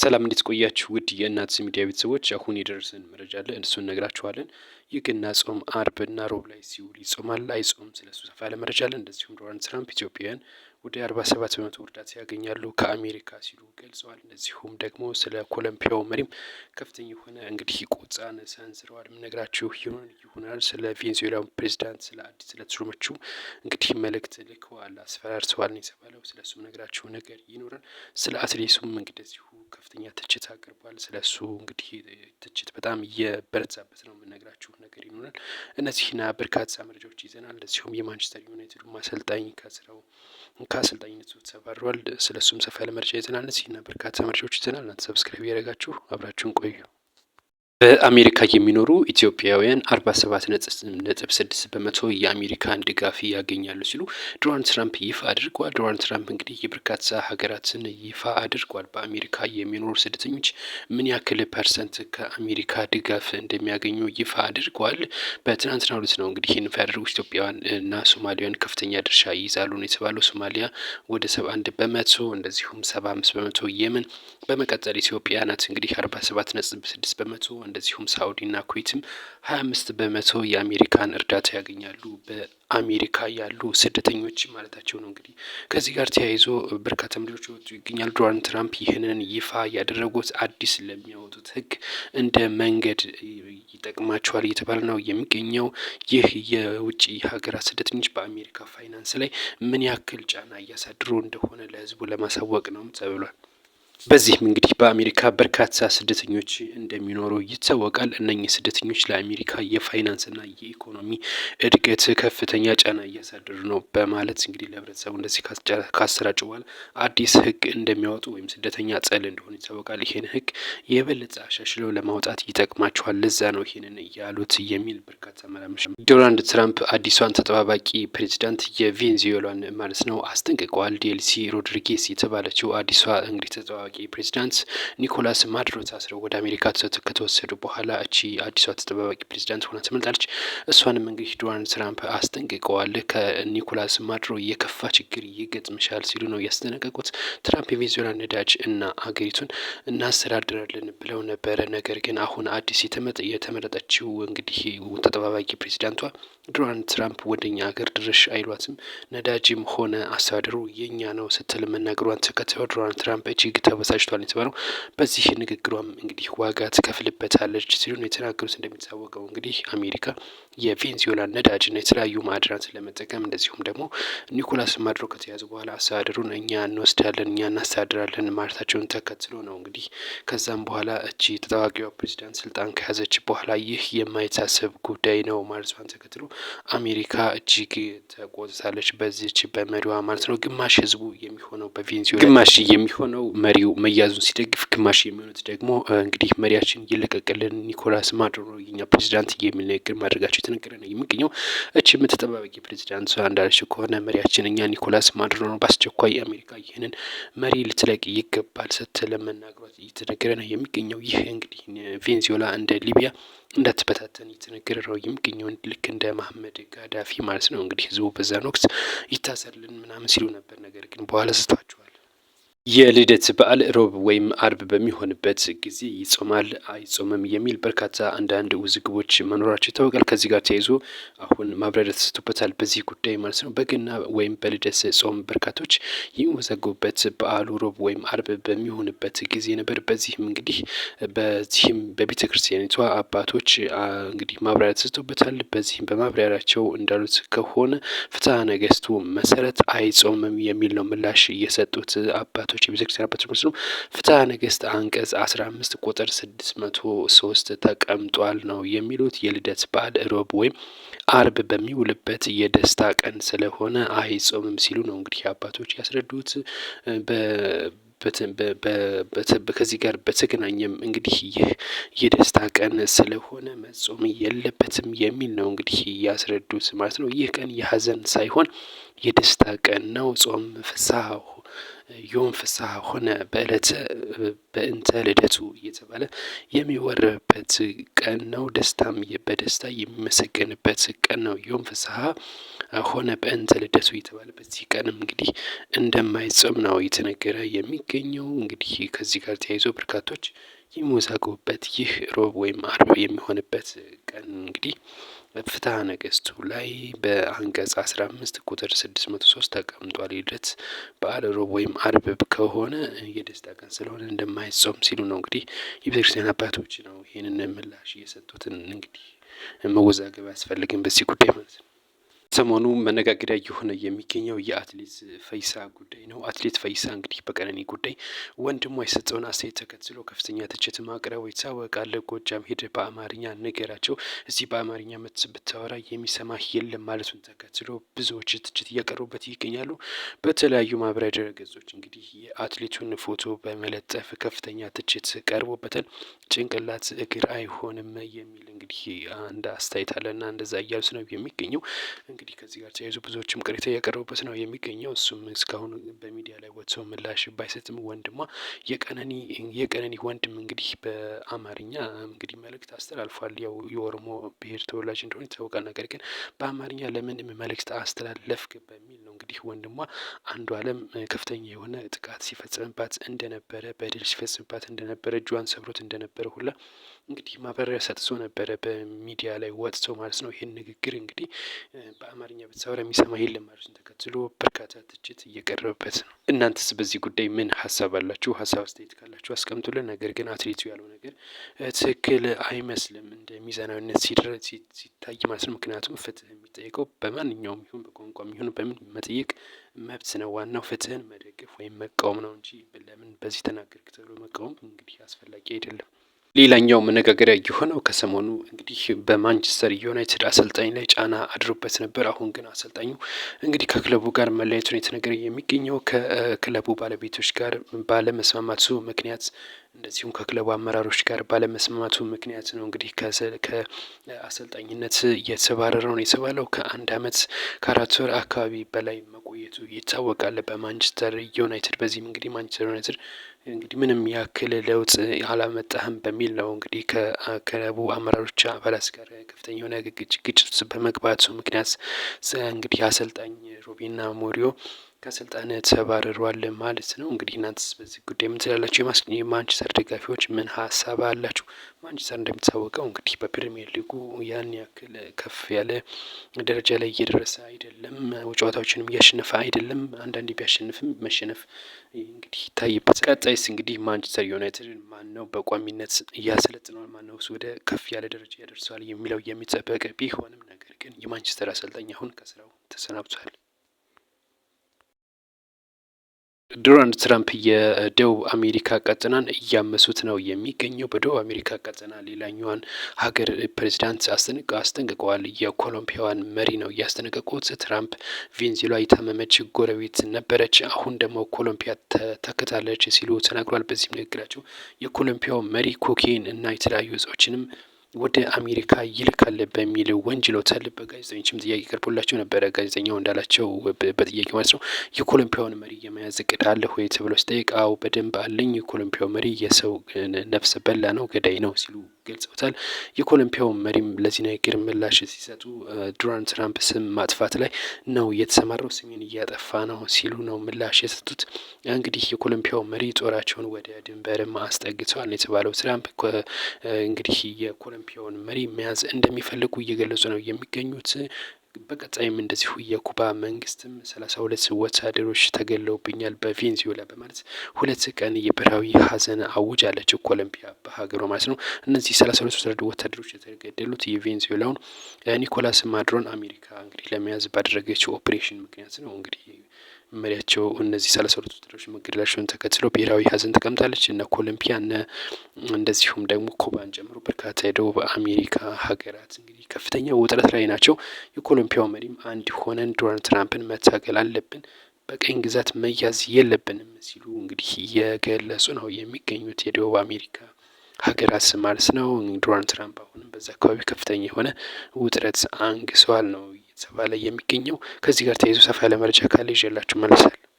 ሰላም እንዴት ቆያችሁ? ውድ የእናት ሚዲያ ቤተሰቦች፣ አሁን የደረሰን መረጃ አለ፣ እሱን እነግራችኋለን። የገና ጾም አርብና ሮብ ላይ ሲውል ይጾማል አይጾም? ስለሱ ሰፋ ያለ መረጃ አለ። እንደዚሁም ዶናልድ ትራምፕ ኢትዮጵያውያን ወደ 47 በመቶ እርዳታ ያገኛሉ ከአሜሪካ ሲሉ ገልጸዋል። እንደዚሁም ደግሞ ስለ ኮሎምቢያው መሪም ከፍተኛ የሆነ እንግዲህ ቁጣን ሰንዝረዋል። የምነግራችሁ ይሆናል። ስለ ቬንዙዌላ ፕሬዚዳንት ስለ አዲስ ስለተሾመችው እንግዲህ መልእክት ልከዋል፣ አስፈራርተዋል ነው የተባለው። ስለ እሱ የምነግራችሁ ነገር ይኖራል። ስለ አትሌቱም እንደዚሁ ከፍተኛ ትችት አቅርቧል። ስለ እሱ እንግዲህ ትችት በጣም እየበረታበት ነው የምነግራችሁ ነገር ይኖራል። እነዚህና በርካታ መረጃዎች ይዘናል። እንደዚሁም የማንቸስተር ዩናይትዱ አሰልጣኝ ከአሰልጣኝነቱ ተባሯል። ስለ እሱም ሰፋ ያለ መረጃ ይዘናል። እነዚህና በርካታ መረጃዎች ይዘናል። እናንተ ሰብስክራይብ ያደረጋችሁ አብራችሁን ቆዩ። በአሜሪካ የሚኖሩ ኢትዮጵያውያን 47.6 በመቶ የአሜሪካን ድጋፍ ያገኛሉ ሲሉ ዶናልድ ትራምፕ ይፋ አድርጓል። ዶናልድ ትራምፕ እንግዲህ የበርካታ ሀገራትን ይፋ አድርጓል። በአሜሪካ የሚኖሩ ስደተኞች ምን ያክል ፐርሰንት ከአሜሪካ ድጋፍ እንደሚያገኙ ይፋ አድርጓል። በትናንትናው ዕለት ነው እንግዲህ ይህን ያደረጉት። ኢትዮጵያውያን እና ሶማሊያውያን ከፍተኛ ድርሻ ይይዛሉ ነው የተባለው። ሶማሊያ ወደ 71 በመቶ፣ እንደዚሁም 75 በመቶ የመን፣ በመቀጠል ኢትዮጵያ ናት እንግዲህ 47.6 በመቶ፣ እንደዚሁም ሳኡዲና ኩዌትም 25 በመቶ የአሜሪካን እርዳታ ያገኛሉ። በአሜሪካ ያሉ ስደተኞች ማለታቸው ነው። እንግዲህ ከዚህ ጋር ተያይዞ በርካታ መረጃዎች ወጡ ይገኛል። ዶናልድ ትራምፕ ይህንን ይፋ ያደረጉት አዲስ ለሚያወጡት ሕግ እንደ መንገድ ይጠቅማቸዋል እየተባለ ነው የሚገኘው። ይህ የውጭ ሀገራት ስደተኞች በአሜሪካ ፋይናንስ ላይ ምን ያክል ጫና እያሳድሩ እንደሆነ ለሕዝቡ ለማሳወቅ ነው ተብሏል። በዚህም እንግዲህ በአሜሪካ በርካታ ስደተኞች እንደሚኖሩ ይታወቃል። እነኚህ ስደተኞች ለአሜሪካ የፋይናንስና የኢኮኖሚ እድገት ከፍተኛ ጫና እያሳደሩ ነው በማለት እንግዲህ ለህብረተሰቡ እንደዚህ ካሰራጩ በኋላ አዲስ ህግ እንደሚያወጡ ወይም ስደተኛ ጸል እንደሆነ ይታወቃል። ይህን ህግ የበለጠ አሻሽለው ለማውጣት ይጠቅማቸዋል። ለዛ ነው ይህንን እያሉት የሚል በርካታ መላምሽ ዶናልድ ትራምፕ አዲሷን ተጠባባቂ ፕሬዚዳንት የቬንዙዌላን ማለት ነው አስጠንቅቀዋል። ዴልሲ ሮድሪጌስ የተባለችው አዲሷ እንግዲህ ተጠባባቂ ፕሬዚዳንት ኒኮላስ ማዱሮ ታስረው ወደ አሜሪካ ከተወሰዱ በኋላ እቺ አዲሷ ተጠባባቂ ፕሬዚዳንት ሆና ተመልጣለች። እሷንም እንግዲህ ዶናልድ ትራምፕ አስጠንቅቀዋል። ከኒኮላስ ማዱሮ የከፋ ችግር ይገጥምሻል ሲሉ ነው ያስጠነቀቁት። ትራምፕ የቬንዙዌላ ነዳጅ እና ሀገሪቱን እናስተዳድራለን ብለው ነበረ። ነገር ግን አሁን አዲስ የተመረጠችው እንግዲህ ተጠባባቂ ፕሬዚዳንቷ ዶናልድ ትራምፕ ወደኛ ሀገር ድርሽ አይሏትም፣ ነዳጅም ሆነ አስተዳደሩ የኛ ነው ስትል መናገሯን ተከትለው ዶናልድ ትራምፕ እጅግ ተበሳጭቷል የተባለው። በዚህ ንግግሯም እንግዲህ ዋጋ ትከፍልበታለች ሲሉ ነው የተናገሩት። እንደሚታወቀው እንግዲህ አሜሪካ የቬንዙዌላ ነዳጅና የተለያዩ ማዕድናትን ለመጠቀም እንደዚሁም ደግሞ ኒኮላስ ማዱሮ ከተያዙ በኋላ አስተዳደሩን እኛ እንወስዳለን፣ እኛ እናስተዳድራለን ማለታቸውን ተከትሎ ነው እንግዲህ ከዛም በኋላ እቺ ተጠባባቂዋ ፕሬዚዳንት ስልጣን ከያዘች በኋላ ይህ የማይታሰብ ጉዳይ ነው ማለቷን ተከትሎ አሜሪካ እጅግ ተቆጥታለች በዚች በመሪዋ ማለት ነው። ግማሽ ህዝቡ የሚሆነው በቬንዙዌላ ግማሽ የሚሆነው መሪው መያዙን ሲደግፍ፣ ግማሽ የሚሆኑት ደግሞ እንግዲህ መሪያችን ይለቀቅልን ኒኮላስ ማዱሮ የኛ ፕሬዚዳንት የሚል ንግግር ማድረጋቸው የተነገረ ነው የሚገኘው። እቺ የምትጠባበቂ ፕሬዚዳንት እንዳለችው ከሆነ መሪያችን እኛ ኒኮላስ ማዱሮ ነው፣ በአስቸኳይ አሜሪካ ይህንን መሪ ልትለቅ ይገባል ስትል መናገሯት እየተነገረ ነው የሚገኘው። ይህ እንግዲህ ቬንዙዌላ እንደ ሊቢያ እንዳትበታተን እየተነገረ ነው የሚገኘው። ልክ እንደ መሐመድ ጋዳፊ ማለት ነው። እንግዲህ ህዝቡ በዛን ወቅት ይታሰርልን ምናምን ሲሉ ነበር። ነገር ግን በኋላ ስቷቸዋል። የልደት በዓል ሮብ ወይም አርብ በሚሆንበት ጊዜ ይጾማል አይጾምም የሚል በርካታ አንዳንድ ውዝግቦች መኖራቸው ይታወቃል። ከዚህ ጋር ተያይዞ አሁን ማብራሪያ ተሰጥቶበታል በዚህ ጉዳይ ማለት ነው። በገና ወይም በልደት ጾም በርካቶች የሚወዘገቡበት በዓሉ ሮብ ወይም አርብ በሚሆንበት ጊዜ ነበር። በዚህም እንግዲህ በቤተ ክርስቲያኒቷ አባቶች እንግዲህ ማብራሪያ ተሰጥቶበታል። በዚህም በማብራሪያቸው እንዳሉት ከሆነ ፍትሐ ነገሥቱ መሰረት አይጾምም የሚል ነው ምላሽ እየሰጡት አባቶች የቤተክርስቲያን አባቶች ነው። ፍትሐ ነገሥት አንቀጽ 15 ቁጥር 603 ተቀምጧል ነው የሚሉት። የልደት በዓል ሮብ ወይም አርብ በሚውልበት የደስታ ቀን ስለሆነ አይጾምም ሲሉ ነው እንግዲህ አባቶች ያስረዱት። ከዚህ ጋር በተገናኘም እንግዲህ ይህ የደስታ ቀን ስለሆነ መጾም የለበትም የሚል ነው እንግዲህ ያስረዱት ማለት ነው። ይህ ቀን የሀዘን ሳይሆን የደስታ ቀን ነው። ጾም ፍስሐ ዮም ፍስሐ ሆነ በእንተ ልደቱ እየተባለ የሚወረበት ቀን ነው። ደስታም በደስታ የሚመሰገንበት ቀን ነው። ዮም ፍስሐ ሆነ በእንተ ልደቱ የተባለ በዚህ ቀንም እንግዲህ እንደማይጾም ነው የተነገረ የሚገኘው። እንግዲህ ከዚህ ጋር ተያይዞ በርካቶች የሚወዛገቡበት ይህ ሮብ ወይም አርብ የሚሆንበት ቀን እንግዲህ ፍትሐ ነገሥቱ ላይ በአንቀጽ 15 ቁጥር 603 ተቀምጧል። ልደት በዓለ ሮብ ወይም አርብ ከሆነ የደስታ ቀን ስለሆነ እንደማይጾም ሲሉ ነው እንግዲህ የቤተክርስቲያን አባቶች ነው ይህንን ምላሽ እየሰጡትን። እንግዲህ መወዛገብ አያስፈልግም በዚህ ጉዳይ ማለት ነው። ሰሞኑ መነጋገሪያ እየሆነ የሚገኘው የአትሌት ፈይሳ ጉዳይ ነው። አትሌት ፈይሳ እንግዲህ በቀነኒ ጉዳይ ወንድሟ የሰጠውን አስተያየት ተከትሎ ከፍተኛ ትችት ማቅረቡ ይታወቃል። ጎጃም ሄደ በአማርኛ ንገራቸው፣ እዚህ በአማርኛ ብታወራ የሚሰማህ የለም ማለቱን ተከትሎ ብዙዎች ትችት እያቀረቡበት ይገኛሉ። በተለያዩ ማህበራዊ ድረገጾች እንግዲህ የአትሌቱን ፎቶ በመለጠፍ ከፍተኛ ትችት ቀርቦበታል። ጭንቅላት እግር አይሆንም የሚል እንግዲህ አንድ አስተያየት አለና እንደዛ እያሉት ነው የሚገኘው። እንግዲህ ከዚህ ጋር ተያይዞ ብዙዎችም ቅሬታ እያቀረቡበት ነው የሚገኘው። እሱም እስካሁን በሚዲያ ላይ ወጥቶ ምላሽ ባይሰጥም ወንድሟ የቀነኒ ወንድም እንግዲህ በአማርኛ እንግዲህ መልእክት አስተላልፏል። ያው የኦሮሞ ብሔር ተወላጅ እንደሆነ ይታወቃል። ነገር ግን በአማርኛ ለምን መልእክት አስተላለፍክ በሚል ነው እንግዲህ ወንድሟ አንዱዓለም ከፍተኛ የሆነ ጥቃት ሲፈጽምባት እንደነበረ፣ በደል ሲፈጽምባት እንደነበረ፣ እጇን ሰብሮት እንደነበረ ሁላ እንግዲህ ማብራሪያ ሰጥቶ ነበረ በሚዲያ ላይ ወጥቶ ማለት ነው። ይህን ንግግር እንግዲህ በአማርኛ ብትሰራ የሚሰማ የለም ማለቱን ተከትሎ በርካታ ትችት እየቀረበበት ነው። እናንተስ በዚህ ጉዳይ ምን ሀሳብ አላችሁ? ሀሳብ አስተያየት ካላችሁ አስቀምጡልን። ነገር ግን አትሌቱ ያለው ነገር ትክክል አይመስልም እንደ ሚዛናዊነት ሲታይ ማለት ነው። ምክንያቱም ፍትህ የሚጠይቀው በማንኛውም ይሁን በቋንቋም ይሁን በምን መጠየቅ መብት ነው። ዋናው ፍትህን መደገፍ ወይም መቃወም ነው እንጂ ለምን በዚህ ተናገርክ ተብሎ መቃወም እንግዲህ አስፈላጊ አይደለም። ሌላኛው መነጋገሪያ የሆነው ከሰሞኑ እንግዲህ በማንቸስተር ዩናይትድ አሰልጣኝ ላይ ጫና አድሮበት ነበር። አሁን ግን አሰልጣኙ እንግዲህ ከክለቡ ጋር መለያየቱን የተነገረ የሚገኘው ከክለቡ ባለቤቶች ጋር ባለመስማማቱ ምክንያት እንደዚሁም ከክለቡ አመራሮች ጋር ባለመስማማቱ ምክንያት ነው። እንግዲህ ከአሰልጣኝነት የተባረረው ነው የተባለው። ከ1 አመት ከ4 ወር አካባቢ በላይ መቆየቱ ይታወቃል በማንቸስተር ዩናይትድ። በዚህም እንግዲህ ማንቸስተር ዩናይትድ እንግዲህ ምንም ያክል ለውጥ አላመጣህም በሚል ነው እንግዲህ ከክለቡ አመራሮች አባላት ጋር ከፍተኛ የሆነ ግጭት በመግባቱ ምክንያት እንግዲህ አሰልጣኝ ሩበን አሞሪም ከስልጣን ተባርሯል ማለት ነው። እንግዲህ እናንተስ በዚህ ጉዳይ ምን ትላላችሁ? የማንቸስተር ደጋፊዎች ምን ሀሳብ አላችሁ? ማንቸስተር እንደሚታወቀው እንግዲህ በፕሪሚየር ሊጉ ያን ያክል ከፍ ያለ ደረጃ ላይ እየደረሰ አይደለም። ጨዋታዎችንም እያሸነፈ አይደለም። አንዳንዴ ቢያሸንፍም መሸነፍ እንግዲህ ይታይበት። ቀጣይስ እንግዲህ ማንቸስተር ዩናይትድን ማን ነው በቋሚነት እያሰለጥነዋል፣ ማን ነው ወደ ከፍ ያለ ደረጃ ያደርሰዋል የሚለው የሚጠበቅ ቢሆንም ነገር ግን የማንቸስተር አሰልጣኝ አሁን ከስራው ተሰናብቷል። ዶናልድ ትራምፕ የደቡብ አሜሪካ ቀጠናን እያመሱት ነው የሚገኘው። በደቡብ አሜሪካ ቀጠና ሌላኛዋን ሀገር ፕሬዚዳንት አስጠንቅቀዋል። የኮሎምቢያዋን መሪ ነው እያስጠነቀቁት። ትራምፕ ቬንዙዌላ የታመመች ጎረቤት ነበረች፣ አሁን ደግሞ ኮሎምቢያ ተከታለች ሲሉ ተናግሯል። በዚህም ንግግራቸው የኮሎምቢያው መሪ ኮኬን እና የተለያዩ እጾችንም ወደ አሜሪካ ይልካል በሚል ወንጅሎታል። በጋዜጠኞችም ጥያቄ ቀርቦላቸው ነበረ። ጋዜጠኛው እንዳላቸው በጥያቄ ማለት ነው የኮሎምቢያውን መሪ የመያዝ እቅድ አለ ወይ ተብሎ ሲጠይቅ አዎ በደንብ አለኝ፣ የኮሎምቢያው መሪ የሰው ነፍስ በላ ነው፣ ገዳይ ነው ሲሉ ገልጸውታል። የኮሎምቢያው መሪም ለዚህ ንግግር ምላሽ ሲሰጡ ዶናልድ ትራምፕ ስም ማጥፋት ላይ ነው የተሰማራው፣ ስሜን እያጠፋ ነው ሲሉ ነው ምላሽ የሰጡት። እንግዲህ የኮሎምቢያው መሪ ጦራቸውን ወደ ድንበርም አስጠግተዋል የተባለው ትራምፕ እንግዲህ የኮሎምቢያውን መሪ መያዝ እንደሚፈልጉ እየገለጹ ነው የሚገኙት። በቀጣይም እንደዚሁ የኩባ መንግስትም 32 ወታደሮች ተገለውብኛል በቬንዙዌላ በማለት 2 ቀን የብሔራዊ ሀዘን አውጃለች ኮሎምቢያ በሀገሯ ማለት ነው። እነዚህ 32 ወታደሮች የተገደሉት የቬንዙዌላውን ኒኮላስ ማዱሮን አሜሪካ እንግዲህ ለመያዝ ባደረገችው ኦፕሬሽን ምክንያት ነው። እንግዲህ መሪያቸው እነዚህ 32 ወታደሮች መገደላቸውን ተከትሎ ብሔራዊ ሀዘን ተቀምጣለች። እነ ኮሎምቢያ እንደዚሁም ደግሞ ኩባን ጨምሮ በርካታ የደቡብ አሜሪካ ሀገራት እንግዲህ ከፍተኛ ውጥረት ላይ ናቸው። የኮሎምቢያው መሪም አንድ ሆነን ዶናልድ ትራምፕን መታገል አለብን፣ በቀኝ ግዛት መያዝ የለብንም ሲሉ እንግዲህ እየገለጹ ነው የሚገኙት የደቡብ አሜሪካ ሀገራት ማለት ነው። ዶናልድ ትራምፕ አሁንም በዛ አካባቢ ከፍተኛ የሆነ ውጥረት አንግሰዋል ነው እየተባለ የሚገኘው። ከዚህ ጋር ተያይዞ ሰፋ ያለ መረጃ ካለ ይዤላችሁ መለሳለሁ።